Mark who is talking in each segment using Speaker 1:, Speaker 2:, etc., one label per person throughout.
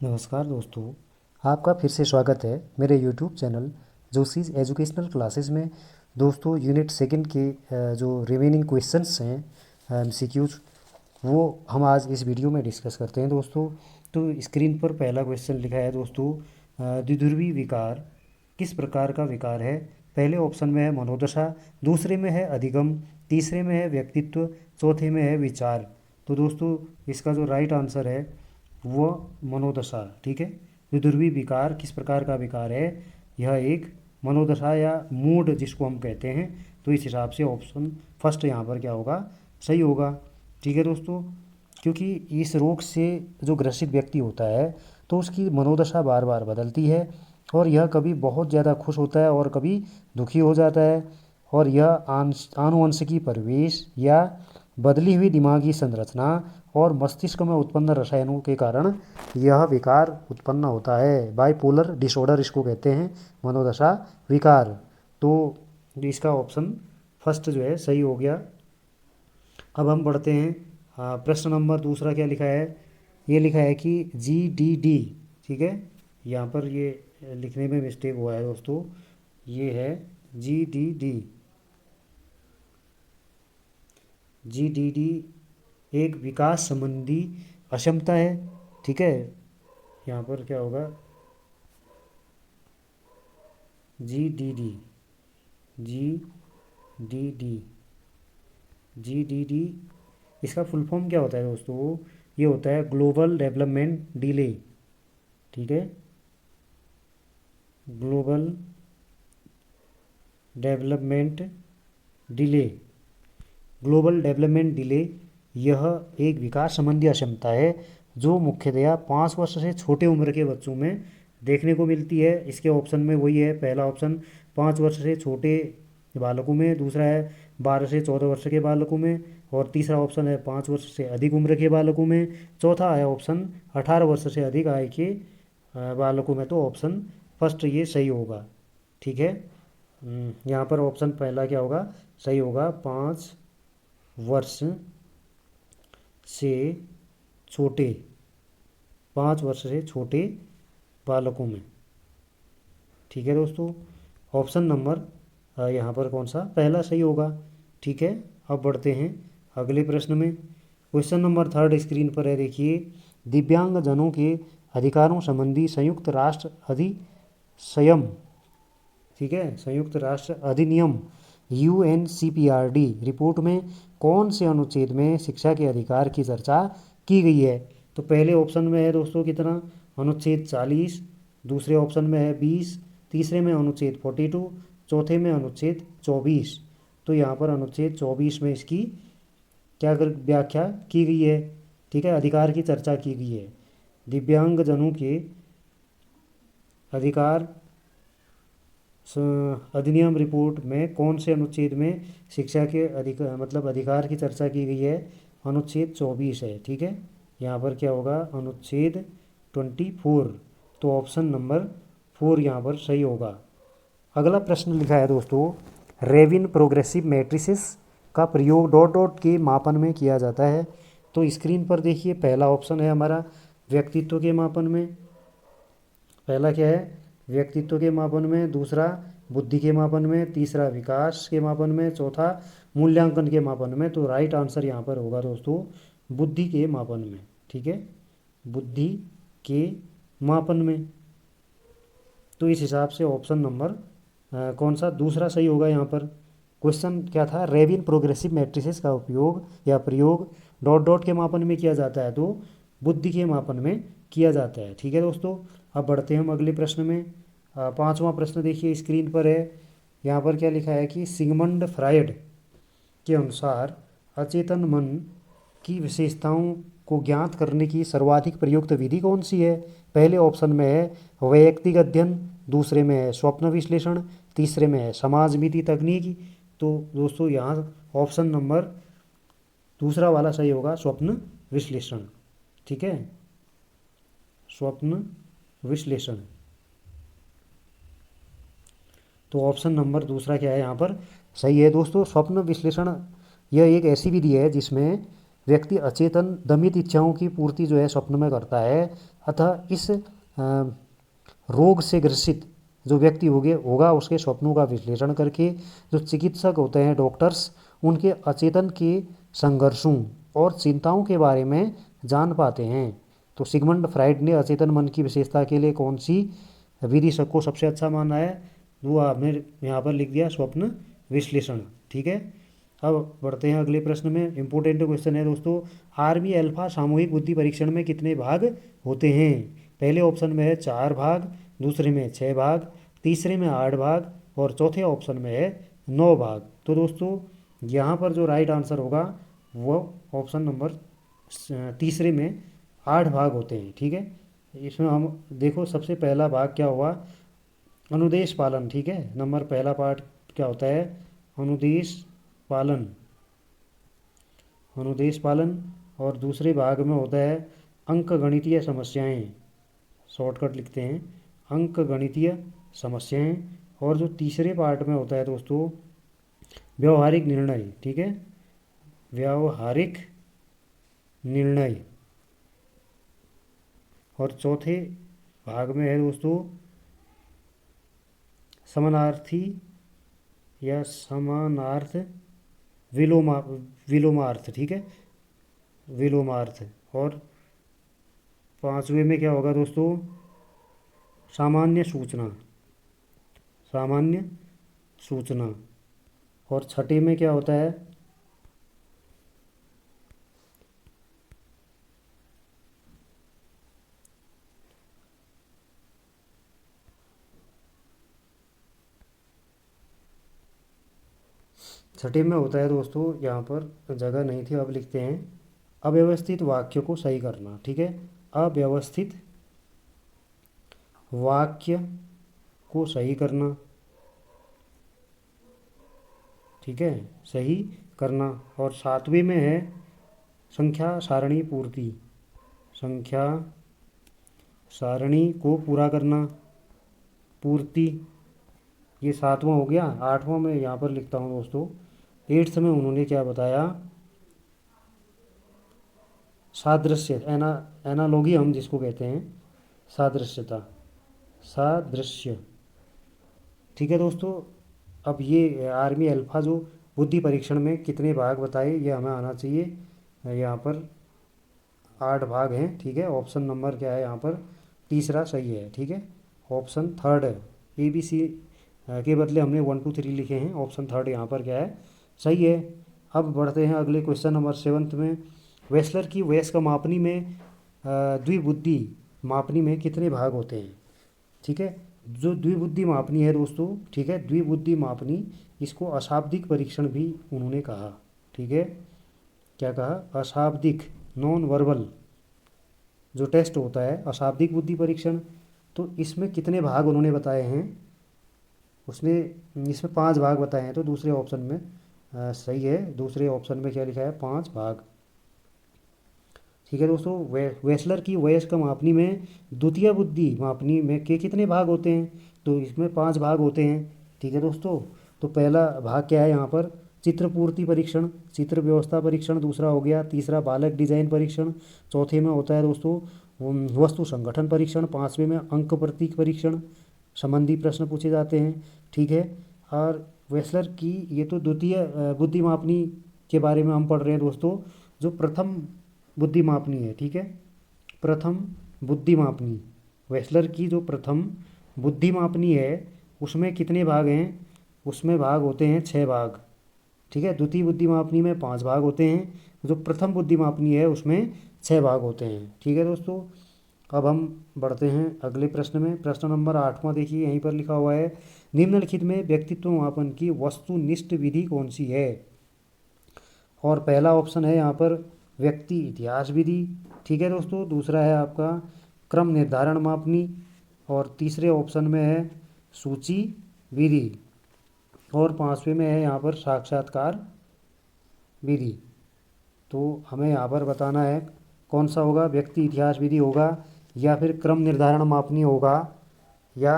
Speaker 1: नमस्कार दोस्तों, आपका फिर से स्वागत है मेरे यूट्यूब चैनल जोशीज़ एजुकेशनल क्लासेस में। दोस्तों, यूनिट सेकंड के जो रिमेनिंग क्वेश्चंस हैं एमसीक्यूज, वो हम आज इस वीडियो में डिस्कस करते हैं दोस्तों। तो स्क्रीन पर पहला क्वेश्चन लिखा है दोस्तों, द्विध्रुवी विकार किस प्रकार का विकार है? पहले ऑप्शन में है मनोदशा, दूसरे में है अधिगम, तीसरे में है व्यक्तित्व, चौथे में है विचार। तो दोस्तों, इसका जो राइट आंसर है वो मनोदशा। ठीक है, विदुर्वी विकार किस प्रकार का विकार है? यह एक मनोदशा या मूड जिसको हम कहते हैं। तो इस हिसाब से ऑप्शन फर्स्ट यहाँ पर क्या होगा, सही होगा। ठीक है दोस्तों, क्योंकि इस रोग से जो ग्रसित व्यक्ति होता है तो उसकी मनोदशा बार बार बदलती है और यह कभी बहुत ज़्यादा खुश होता है और कभी दुखी हो जाता है। और यह आनुवंशिकी परिवेश या बदली हुई दिमागी संरचना और मस्तिष्क में उत्पन्न रसायनों के कारण यह विकार उत्पन्न होता है। बाइपोलर डिसऑर्डर इसको कहते हैं, मनोदशा विकार। तो इसका ऑप्शन फर्स्ट जो है सही हो गया। अब हम बढ़ते हैं। प्रश्न नंबर दूसरा क्या लिखा है? ये लिखा है कि GDD। ठीक है, यहाँ पर ये लिखने में मिस्टेक हुआ है दोस्तों, ये है GDD। GDD एक विकास संबंधी अक्षमता है। ठीक है, यहाँ पर क्या होगा, GDD GDD GDD इसका फुल फॉर्म क्या होता है दोस्तों? ये होता है ग्लोबल डेवलपमेंट डिले। ठीक है, global development delay. Global development delay यह एक विकास संबंधी अक्षमता है जो मुख्यतया 5 वर्ष से छोटे उम्र के बच्चों में देखने को मिलती है। इसके ऑप्शन में वही है, पहला ऑप्शन 5 वर्ष से छोटे बालकों में, दूसरा है 12 से 14 वर्ष के बालकों में, और तीसरा ऑप्शन है 5 वर्ष से अधिक उम्र के बालकों में, चौथा है ऑप्शन 18 वर्ष से अधिक आयु के बालकों में। तो ऑप्शन फर्स्ट ये सही होगा। ठीक है, यहाँ पर ऑप्शन पहला क्या होगा, सही होगा। 5 वर्ष से छोटे, 5 वर्ष से छोटे बालकों में। ठीक है दोस्तों, ऑप्शन नंबर यहाँ पर कौन सा, पहला सही होगा। ठीक है, अब बढ़ते हैं अगले प्रश्न में। क्वेश्चन नंबर थर्ड स्क्रीन पर है, देखिए। दिव्यांगजनों के अधिकारों संबंधी संयुक्त राष्ट्र अधिसयम, ठीक है, संयुक्त राष्ट्र अधिनियम UNCPRD रिपोर्ट में कौन से अनुच्छेद में शिक्षा के अधिकार की चर्चा की गई है? तो पहले ऑप्शन में है दोस्तों कितना, अनुच्छेद 40, दूसरे ऑप्शन में है 20, तीसरे में अनुच्छेद 42, चौथे में अनुच्छेद 24। तो यहाँ पर अनुच्छेद 24 में इसकी क्या व्याख्या की गई है? ठीक है, अधिकार की चर्चा की गई है। दिव्यांगजनों के अधिकार अधिनियम रिपोर्ट में कौन से अनुच्छेद में शिक्षा के अधिकार की चर्चा की गई है? अनुच्छेद 24 है। ठीक है, यहाँ पर क्या होगा, अनुच्छेद 24। तो ऑप्शन नंबर 4 यहाँ पर सही होगा। अगला प्रश्न लिखा है दोस्तों, रेविन प्रोग्रेसिव मैट्रिसेस का प्रयोग डॉट डॉट के मापन में किया जाता है। तो स्क्रीन पर देखिए, पहला ऑप्शन है हमारा व्यक्तित्व के मापन में, पहला क्या है, व्यक्तित्व के मापन में, दूसरा बुद्धि के मापन में, तीसरा विकास के मापन में, चौथा मूल्यांकन के मापन में। तो राइट आंसर यहाँ पर होगा दोस्तों बुद्धि के मापन में। ठीक है, बुद्धि के मापन में। तो इस हिसाब से ऑप्शन नंबर कौन सा, दूसरा सही होगा। यहाँ पर क्वेश्चन क्या था, रेविन प्रोग्रेसिव मैट्रिसेस का उपयोग या प्रयोग डॉट डॉट के मापन में किया जाता है, तो बुद्धि के मापन में किया जाता है। ठीक है दोस्तों, अब बढ़ते हैं हम अगले प्रश्न में। पांचवा प्रश्न देखिए स्क्रीन पर है, यहाँ पर क्या लिखा है कि सिगमंड फ्रायड के अनुसार अचेतन मन की विशेषताओं को ज्ञात करने की सर्वाधिक प्रयुक्त विधि कौन सी है? पहले ऑप्शन में है वैयक्तिक अध्ययन, दूसरे में है स्वप्न विश्लेषण, तीसरे में है समाजमिति तकनीक। तो दोस्तों यहाँ ऑप्शन नंबर दूसरा वाला सही होगा, स्वप्न विश्लेषण। ठीक है, स्वप्न विश्लेषण। तो ऑप्शन नंबर दूसरा क्या है यहाँ पर, सही है दोस्तों, स्वप्न विश्लेषण। यह एक ऐसी विधि है जिसमें व्यक्ति अचेतन दमित इच्छाओं की पूर्ति जो है स्वप्न में करता है। अतः इस रोग से ग्रसित जो व्यक्ति होगा उसके स्वप्नों का विश्लेषण करके जो चिकित्सक होते हैं डॉक्टर्स, उनके अचेतन के संघर्षों और चिंताओं के बारे में जान पाते हैं। तो सिगमंड फ्राइड ने अचेतन मन की विशेषता के लिए कौन सी विधि सबको सबसे अच्छा माना है? वो आपने यहाँ पर लिख दिया, स्वप्न विश्लेषण। ठीक है, अब बढ़ते हैं अगले प्रश्न में। इंपॉर्टेंट क्वेश्चन है दोस्तों, आर्मी अल्फा सामूहिक बुद्धि परीक्षण में कितने भाग होते हैं? पहले ऑप्शन में है 4 भाग, दूसरे में 6 भाग, तीसरे में 8 भाग और चौथे ऑप्शन में है 9 भाग। तो दोस्तों यहाँ पर जो राइट आंसर होगा वो ऑप्शन नंबर तीसरे में 8 भाग होते हैं। ठीक है, इसमें हम देखो सबसे पहला भाग क्या हुआ, अनुदेश पालन। ठीक है, नंबर पहला पार्ट क्या होता है, अनुदेश पालन, अनुदेश पालन। और दूसरे भाग में होता है अंक गणितीय समस्याएं, शॉर्टकट लिखते हैं अंक गणितीय समस्याएं। और जो तीसरे पार्ट में होता है दोस्तों व्यवहारिक निर्णय। ठीक है, व्यवहारिक निर्णय। और चौथे भाग में है दोस्तों समानार्थी या समानार्थ विलोमार्थ। ठीक है, विलोमार्थ। और पांचवें में क्या होगा दोस्तों, सामान्य सूचना, सामान्य सूचना। और छठे में क्या होता है, छठे में होता है दोस्तों, यहाँ पर जगह नहीं थी अब लिखते हैं, अव्यवस्थित वाक्य को सही करना। ठीक है, अव्यवस्थित वाक्य को सही करना। ठीक है, सही करना। और सातवें में है संख्या सारणी पूर्ति, संख्या सारणी को पूरा करना, पूर्ति। ये सातवां हो गया। आठवां में यहाँ पर लिखता हूँ दोस्तों, एट्थ में उन्होंने क्या बताया, सादृश्य, एनालॉगी हम जिसको कहते हैं, सादृश्यता, सादृश्य। ठीक है दोस्तों, अब ये आर्मी अल्फा जो बुद्धि परीक्षण में कितने भाग बताए ये हमें आना चाहिए। यहाँ पर 8 भाग हैं। ठीक है, ऑप्शन नंबर क्या है यहाँ पर, तीसरा सही है। ठीक है, ऑप्शन थर्ड है, ABC के बदले हमने 1 2 3 लिखे हैं, ऑप्शन थर्ड यहाँ पर क्या है, सही है। अब बढ़ते हैं अगले क्वेश्चन नंबर 7 में। वेस्लर की वयस्क मापनी में द्विबुद्धि मापनी में कितने भाग होते हैं? ठीक है, जो द्विबुद्धि मापनी है दोस्तों, ठीक है, द्विबुद्धि मापनी, इसको अशाब्दिक परीक्षण भी उन्होंने कहा। ठीक है, क्या कहा, अशाब्दिक, नॉन वर्बल जो टेस्ट होता है, अशाब्दिक बुद्धि परीक्षण। तो इसमें कितने भाग उन्होंने बताए हैं, उसने इसमें 5 भाग बताए हैं। तो दूसरे ऑप्शन में सही है, दूसरे ऑप्शन में क्या लिखा है, 5 भाग। ठीक है दोस्तों, वेस्लर की वयस्क मापनी में द्वितीय बुद्धि मापनी में के कितने भाग होते हैं? तो इसमें 5 भाग होते हैं। ठीक है दोस्तों, तो पहला भाग क्या है यहाँ पर, चित्र पूर्ति परीक्षण, चित्र व्यवस्था परीक्षण दूसरा हो गया, तीसरा बालक डिजाइन परीक्षण, चौथे में होता है दोस्तों वस्तु संगठन परीक्षण, पांचवें में अंक प्रतीक परीक्षण, संबंधी प्रश्न पूछे जाते हैं। ठीक है, और वेस्लर की ये तो द्वितीय बुद्धि मापनी के बारे में हम पढ़ रहे हैं दोस्तों, जो प्रथम बुद्धि मापनी है। ठीक है, प्रथम बुद्धि मापनी, वेस्लर की जो प्रथम बुद्धि मापनी है उसमें कितने भाग हैं, उसमें भाग होते हैं 6 भाग। ठीक है, द्वितीय बुद्धि मापनी में 5 भाग होते हैं, जो प्रथम बुद्धि मापनी है उसमें 6 भाग होते हैं। ठीक है दोस्तों, अब हम बढ़ते हैं अगले प्रश्न में। प्रश्न नंबर 8वां देखिए, यहीं पर लिखा हुआ है, निम्नलिखित में व्यक्तित्व मापन की वस्तुनिष्ठ विधि कौन सी है? और पहला ऑप्शन है यहाँ पर व्यक्ति इतिहास विधि। ठीक है दोस्तों, दूसरा है आपका क्रम निर्धारण मापनी, और तीसरे ऑप्शन में है सूची विधि, और पांचवें में है यहाँ पर साक्षात्कार विधि। तो हमें यहाँ पर बताना है कौन सा होगा, व्यक्ति इतिहास विधि होगा, या फिर क्रम निर्धारण मापनी होगा, या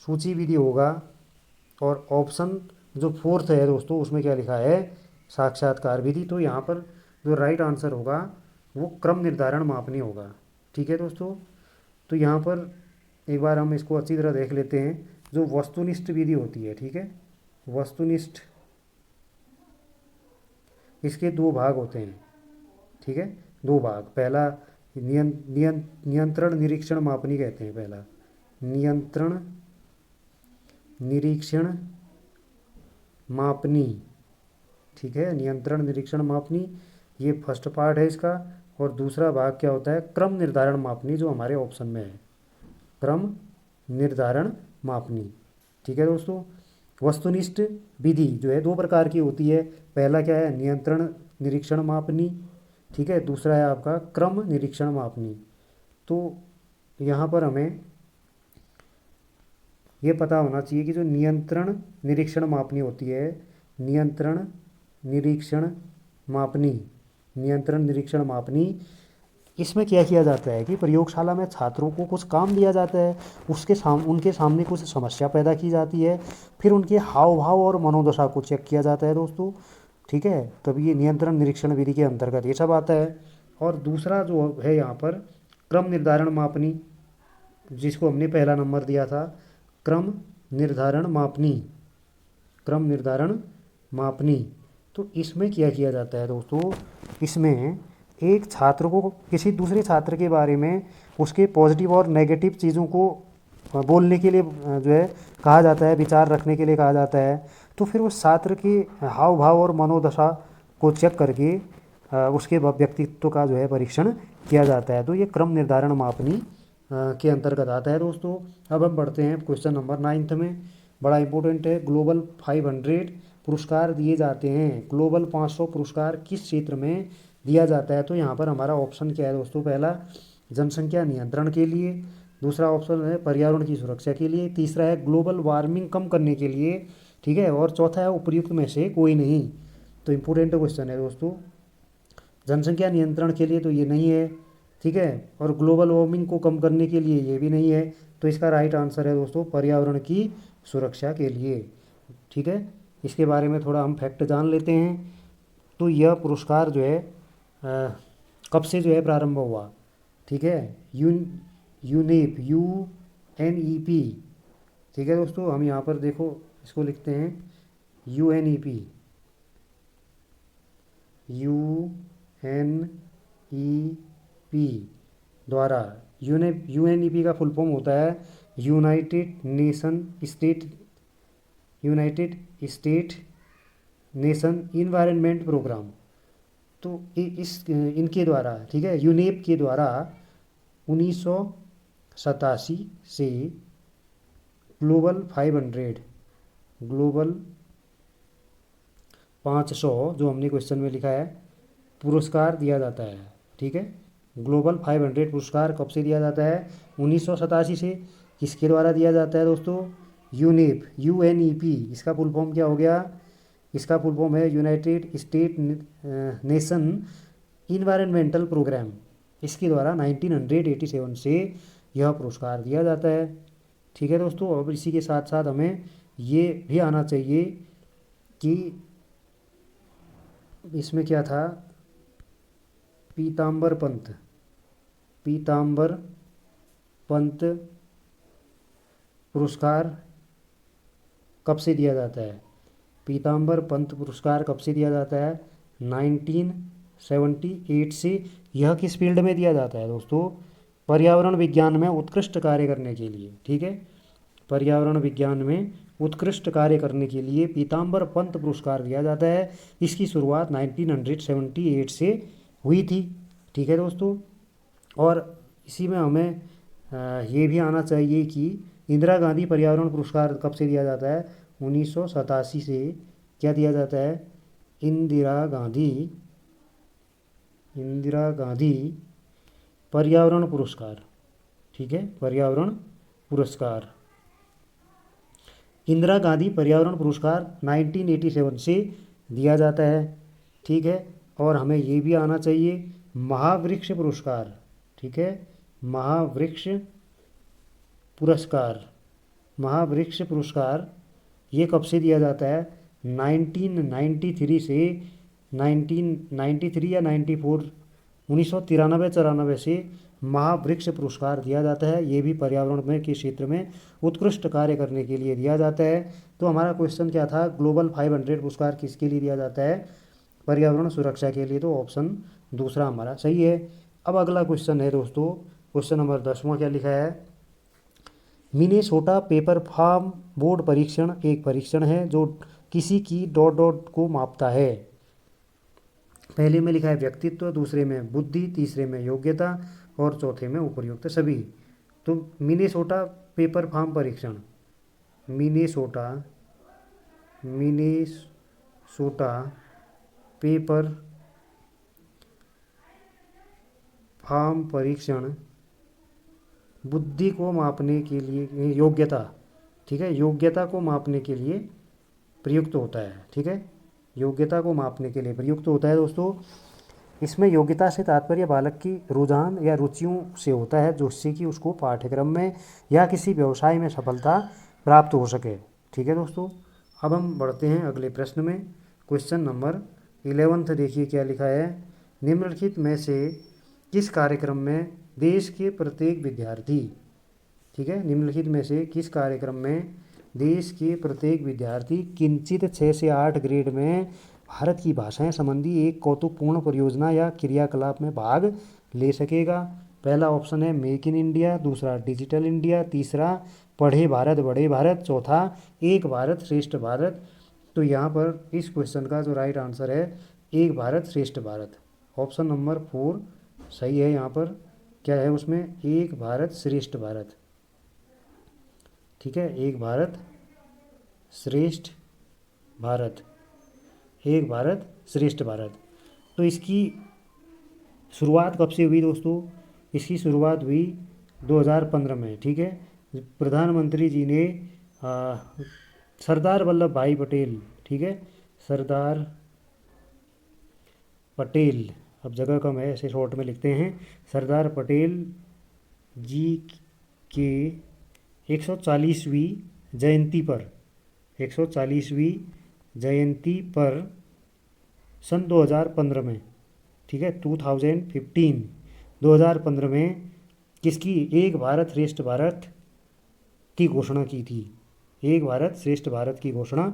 Speaker 1: सूची विधि होगा। और ऑप्शन जो फोर्थ है दोस्तों उसमें क्या लिखा है, साक्षात्कार विधि। तो यहाँ पर जो राइट आंसर होगा वो क्रम निर्धारण मापनी होगा। ठीक है दोस्तों, तो यहाँ पर एक बार हम इसको अच्छी तरह देख लेते हैं। जो वस्तुनिष्ठ विधि होती है, ठीक है, वस्तुनिष्ठ, इसके दो भाग होते हैं। ठीक है, दो भाग। पहला नियंत्रण निरीक्षण मापनी कहते हैं। पहला नियंत्रण निरीक्षण मापनी। ठीक है, नियंत्रण निरीक्षण मापनी, ये फर्स्ट पार्ट है इसका। और दूसरा भाग क्या होता है, क्रम निर्धारण मापनी, जो हमारे ऑप्शन में है, क्रम निर्धारण मापनी। ठीक है दोस्तों, वस्तुनिष्ठ विधि जो है दो प्रकार की होती है। पहला क्या है, नियंत्रण निरीक्षण मापनी। ठीक है, दूसरा है आपका क्रम निरीक्षण मापनी। तो यहाँ पर हमें ये पता होना चाहिए कि जो नियंत्रण निरीक्षण मापनी होती है, नियंत्रण निरीक्षण मापनी, नियंत्रण निरीक्षण मापनी, इसमें क्या किया जाता है कि प्रयोगशाला में छात्रों को कुछ काम दिया जाता है, उनके सामने कुछ समस्या पैदा की जाती है, फिर उनके हाव भाव और मनोदशा को चेक किया जाता है दोस्तों। ठीक है, तब ये नियंत्रण निरीक्षण विधि के अंतर्गत ये सब आता है। और दूसरा जो है यहाँ पर क्रम निर्धारण मापनी, जिसको हमने पहला नंबर दिया था, क्रम निर्धारण मापनी, क्रम निर्धारण मापनी। तो इसमें क्या किया जाता है दोस्तों, इसमें एक छात्र को किसी दूसरे छात्र के बारे में उसके पॉजिटिव और नेगेटिव चीज़ों को बोलने के लिए जो है कहा जाता है, विचार रखने के लिए कहा जाता है। तो फिर उस छात्र के हाव भाव और मनोदशा को चेक करके उसके व्यक्तित्व का जो है परीक्षण किया जाता है। तो ये क्रम निर्धारण मापनी के अंतर्गत आता है दोस्तों। अब हम बढ़ते हैं क्वेश्चन नंबर 9 में, बड़ा इंपॉर्टेंट है। ग्लोबल 500 पुरस्कार दिए जाते हैं, ग्लोबल 500 पुरस्कार किस क्षेत्र में दिया जाता है? तो यहाँ पर हमारा ऑप्शन क्या है दोस्तों, पहला जनसंख्या नियंत्रण के लिए, दूसरा ऑप्शन है पर्यावरण की सुरक्षा के लिए, तीसरा है ग्लोबल वार्मिंग कम करने के लिए, ठीक है, और चौथा है उपयुक्त में से कोई नहीं। तो इम्पोर्टेंट क्वेश्चन है दोस्तों। जनसंख्या नियंत्रण के लिए तो ये नहीं है, ठीक है, और ग्लोबल वार्मिंग को कम करने के लिए ये भी नहीं है। तो इसका राइट आंसर है दोस्तों पर्यावरण की सुरक्षा के लिए। ठीक है, इसके बारे में थोड़ा हम फैक्ट जान लेते हैं। तो यह पुरस्कार जो है कब से जो है प्रारंभ हुआ? ठीक है, यूनेप, UNEP। ठीक है दोस्तों, हम यहाँ पर देखो इसको लिखते हैं UNEP, UNEP द्वारा। UNEP का फुल फॉर्म होता है United State Nation environment programme. तो इनके द्वारा, ठीक है, यूनेप के द्वारा 1987 से ग्लोबल 500 जो हमने क्वेश्चन में लिखा है पुरस्कार दिया जाता है। ठीक है, ग्लोबल 500 पुरस्कार कब से दिया जाता है? 1987 से। किसके द्वारा दिया जाता है दोस्तों? UNEP, UNEP। इसका फुल फॉर्म क्या हो गया? इसका फुल फॉर्म है United State Nation environmental programme. इसके द्वारा 1987 से यह पुरस्कार दिया जाता है। ठीक है दोस्तों, अब इसी के साथ साथ हमें ये भी आना चाहिए कि इसमें क्या था, पीताम्बर पंत पुरस्कार कब से दिया जाता है? पीताम्बर पंत पुरस्कार कब से दिया जाता है? 1978 से। यह किस फील्ड में दिया जाता है दोस्तों? पर्यावरण विज्ञान में उत्कृष्ट कार्य करने के लिए। ठीक है, पर्यावरण विज्ञान में उत्कृष्ट कार्य करने के लिए पीताम्बर पंत पुरस्कार दिया जाता है। इसकी शुरुआत 1978 से हुई थी। ठीक है दोस्तों, और इसी में हमें ये भी आना चाहिए कि इंदिरा गांधी पर्यावरण पुरस्कार कब से दिया जाता है? 1987 से क्या दिया जाता है? इंदिरा गांधी पर्यावरण पुरस्कार। ठीक है, पर्यावरण पुरस्कार, इंदिरा गांधी पर्यावरण पुरस्कार 1987 से दिया जाता है। ठीक है, और हमें ये भी आना चाहिए महावृक्ष पुरस्कार। ठीक है, महावृक्ष पुरस्कार ये कब से दिया जाता है? 1993 से 1993 या 94 1993-94 से महावृक्ष पुरस्कार दिया जाता है। ये भी पर्यावरण में के क्षेत्र में उत्कृष्ट कार्य करने के लिए दिया जाता है। तो हमारा क्वेश्चन क्या था, ग्लोबल 500 पुरस्कार किसके लिए दिया जाता है, पर्यावरण सुरक्षा के लिए। तो ऑप्शन दूसरा हमारा सही है। अब अगला क्वेश्चन है दोस्तों, क्वेश्चन नंबर 10वां क्या लिखा है, मिनेसोटा पेपर फार्म बोर्ड परीक्षण एक परीक्षण है जो किसी की डॉट डॉट को मापता है। पहले में लिखा है व्यक्तित्व, दूसरे में बुद्धि, तीसरे में योग्यता और चौथे में उपयुक्त सभी। तो मिनेसोटा पेपर फार्म परीक्षण, मिनेसोटा पेपर फार्म परीक्षण बुद्धि को मापने के लिए, योग्यता, ठीक है, योग्यता को मापने के लिए प्रयुक्त होता है। ठीक है, योग्यता को मापने के लिए प्रयुक्त होता है दोस्तों। इसमें योग्यता से तात्पर्य बालक की रुझान या रुचियों से होता है, जिससे कि उसको पाठ्यक्रम में या किसी व्यवसाय में सफलता प्राप्त हो सके। ठीक है दोस्तों, अब हम बढ़ते हैं अगले प्रश्न में। क्वेश्चन नंबर 11 देखिए क्या लिखा है, निम्नलिखित में से किस कार्यक्रम में देश के प्रत्येक विद्यार्थी, ठीक है, निम्नलिखित में से किस कार्यक्रम में देश के प्रत्येक विद्यार्थी किंचित 6 से 8 ग्रेड में भारत की भाषाएं संबंधी एक कौतुकपूर्ण परियोजना या क्रियाकलाप में भाग ले सकेगा। पहला ऑप्शन है मेक इन इंडिया, दूसरा डिजिटल इंडिया, तीसरा पढ़े भारत बढ़े भारत, चौथा एक भारत श्रेष्ठ भारत। तो यहाँ पर इस क्वेश्चन का जो राइट आंसर है एक भारत श्रेष्ठ भारत, ऑप्शन नंबर 4 सही है। यहाँ पर क्या है, उसमें एक भारत श्रेष्ठ भारत, ठीक है, एक भारत श्रेष्ठ भारत, एक भारत श्रेष्ठ भारत। तो इसकी शुरुआत कब से हुई दोस्तों, इसकी शुरुआत हुई 2015 में। ठीक है, प्रधानमंत्री जी ने सरदार वल्लभ भाई पटेल, ठीक है, सरदार पटेल, अब जगह कम है ऐसे शॉर्ट में लिखते हैं, सरदार पटेल जी के 140वीं जयंती पर, 140वीं जयंती पर सन 2015 में, ठीक है, 2015 में किसकी, एक भारत श्रेष्ठ भारत की घोषणा की थी, एक भारत श्रेष्ठ भारत की घोषणा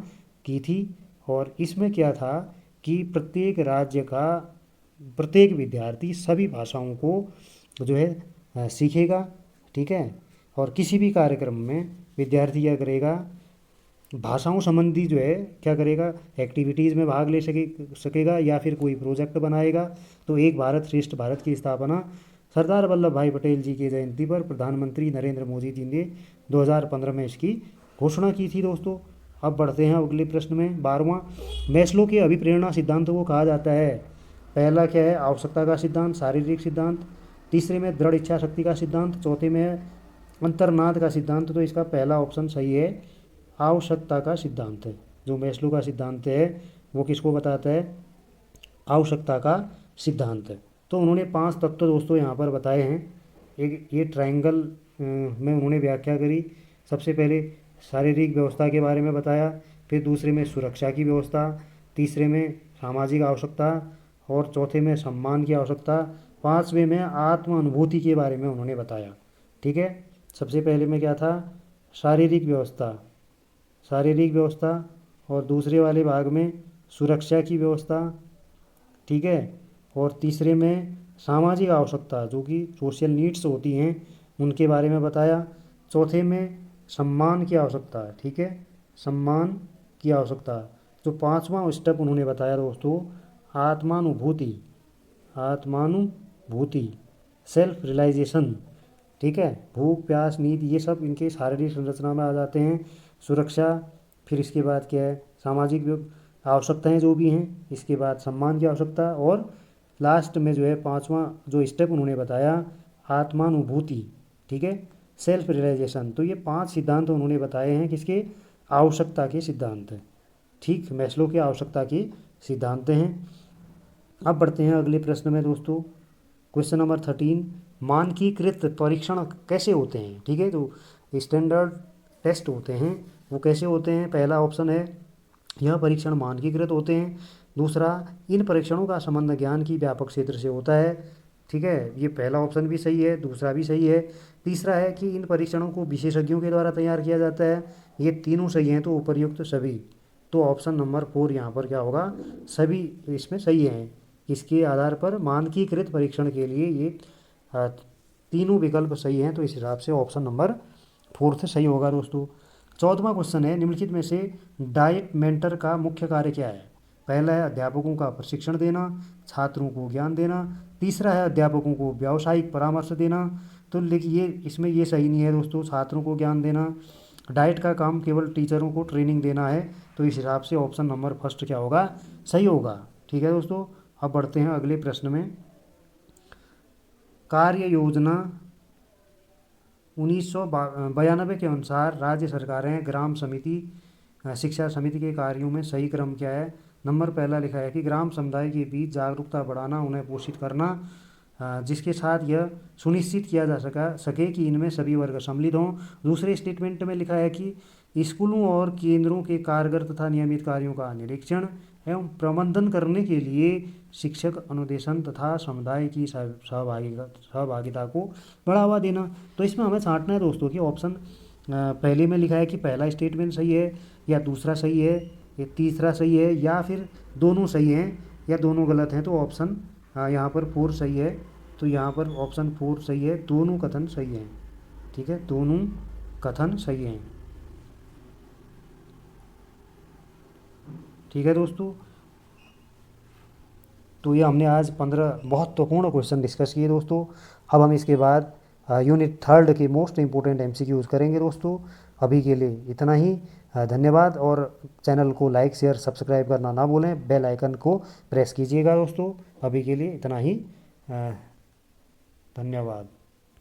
Speaker 1: की थी। और इसमें क्या था कि प्रत्येक राज्य का प्रत्येक विद्यार्थी सभी भाषाओं को जो है सीखेगा। ठीक है, और किसी भी कार्यक्रम में विद्यार्थी क्या करेगा, भाषाओं संबंधी जो है क्या करेगा, एक्टिविटीज़ में भाग ले सकेगा या फिर कोई प्रोजेक्ट बनाएगा। तो एक भारत श्रेष्ठ भारत की स्थापना सरदार वल्लभ भाई पटेल जी की जयंती पर प्रधानमंत्री नरेंद्र मोदी जी ने 2015 में इसकी घोषणा की थी दोस्तों। अब बढ़ते हैं अगले प्रश्न में, 12वां, मैस्लो के अभिप्रेरणा सिद्धांत को कहा जाता है। पहला क्या है, आवश्यकता का सिद्धांत, शारीरिक सिद्धांत, तीसरे में दृढ़ इच्छा शक्ति का सिद्धांत, चौथे में अंतर्नाद का सिद्धांत। तो इसका पहला ऑप्शन सही है, आवश्यकता का सिद्धांत। जो मैस्लो का सिद्धांत है वो किसको बताता है, आवश्यकता का सिद्धांत। तो उन्होंने 5 तत्व दोस्तों यहाँ पर बताए हैं। एक ये ट्रायंगल में उन्होंने व्याख्या करी। सबसे पहले शारीरिक व्यवस्था के बारे में बताया, फिर दूसरे में सुरक्षा की व्यवस्था, तीसरे में सामाजिक आवश्यकता और चौथे में सम्मान की आवश्यकता, पांचवें में आत्म अनुभूति के बारे में उन्होंने बताया। ठीक है, सबसे पहले में क्या था, शारीरिक व्यवस्था, शारीरिक व्यवस्था, और दूसरे वाले भाग में सुरक्षा की व्यवस्था, ठीक है, और तीसरे में सामाजिक आवश्यकता जो कि सोशल नीड्स होती हैं उनके बारे में बताया, चौथे में सम्मान की आवश्यकता, ठीक है, सम्मान की आवश्यकता। जो पांचवा स्टेप उन्होंने बताया दोस्तों, आत्मानुभूति, आत्मानुभूति, सेल्फ रियलाइजेशन। ठीक है, भूख प्यास नींद ये सब इनके शारीरिक संरचना में आ जाते हैं। सुरक्षा, फिर इसके बाद क्या है, सामाजिक आवश्यकताएं जो भी हैं, इसके बाद सम्मान की आवश्यकता, और लास्ट में जो है पांचवा जो स्टेप उन्होंने बताया, आत्मानुभूति, ठीक है, सेल्फ रियलाइजेशन। तो ये 5 सिद्धांत उन्होंने बताए हैं किसके, आवश्यकता के सिद्धांत। ठीक, मैस्लो के आवश्यकता के सिद्धांत हैं। अब बढ़ते हैं अगले प्रश्न में दोस्तों, क्वेश्चन नंबर 13, मानकीकृत परीक्षण कैसे होते हैं। ठीक है, तो स्टैंडर्ड टेस्ट होते हैं वो कैसे होते हैं। पहला ऑप्शन है, यह परीक्षण मानकीकृत होते हैं। दूसरा, इन परीक्षणों का संबंध ज्ञान की व्यापक क्षेत्र से होता है। ठीक है, ये पहला ऑप्शन भी सही है, दूसरा भी सही है। तीसरा है कि इन परीक्षणों को विशेषज्ञों के द्वारा तैयार किया जाता है। ये तीनों सही हैं, तो उपर्युक्त सभी। तो ऑप्शन नंबर 4 यहाँ पर क्या होगा, सभी इसमें सही हैं। इसके आधार पर मानकीकृत परीक्षण के लिए ये अ, तीनों विकल्प सही हैं, तो इस हिसाब से ऑप्शन नंबर 4 सही होगा दोस्तों। 14वां क्वेश्चन है, निम्नलिखित में से डाइट मेंटर का मुख्य कार्य क्या है। पहला है अध्यापकों का प्रशिक्षण देना, छात्रों को ज्ञान देना। तीसरा है अध्यापकों को व्यावसायिक परामर्श देना। तो लिखिए, इसमें ये सही नहीं है दोस्तों, छात्रों को ज्ञान देना। डाइट का काम केवल टीचरों को ट्रेनिंग देना है, तो इस हिसाब से ऑप्शन नंबर फर्स्ट क्या होगा, सही होगा। ठीक है दोस्तों, अब बढ़ते हैं अगले प्रश्न में। कार्य योजना 1992 के अनुसार राज्य सरकारें ग्राम समिति शिक्षा समिति के कार्यों में सही क्रम क्या है। नंबर पहला लिखा है कि ग्राम समुदाय के बीच जागरूकता बढ़ाना, उन्हें पोषित करना, जिसके साथ यह सुनिश्चित किया जा सके कि इनमें सभी वर्ग सम्मिलित हों। दूसरे स्टेटमेंट में लिखा है कि स्कूलों और केंद्रों के कारगर तथा नियमित कार्यों का निरीक्षण एवं प्रबंधन करने के लिए शिक्षक अनुदेशन तथा समुदाय की सहभागिता को बढ़ावा देना। तो इसमें हमें छांटना है दोस्तों कि ऑप्शन पहले में लिखा है कि पहला स्टेटमेंट सही है, या दूसरा सही है, या तीसरा सही है, या फिर दोनों सही हैं, या दोनों गलत हैं। तो ऑप्शन यहाँ पर 4 सही है। तो यहाँ पर ऑप्शन 4 सही है, दोनों कथन सही हैं। ठीक है, दोनों कथन सही हैं। ठीक है दोस्तों, तो ये हमने आज 15 महत्वपूर्ण क्वेश्चन डिस्कस किए दोस्तों। अब हम इसके बाद यूनिट 3 के मोस्ट इंपोर्टेंट MCQs करेंगे दोस्तों। अभी के लिए इतना ही। धन्यवाद, और चैनल को लाइक शेयर सब्सक्राइब करना ना भूलें, बेल आइकन को प्रेस कीजिएगा दोस्तों। अभी के लिए इतना ही। धन्यवाद।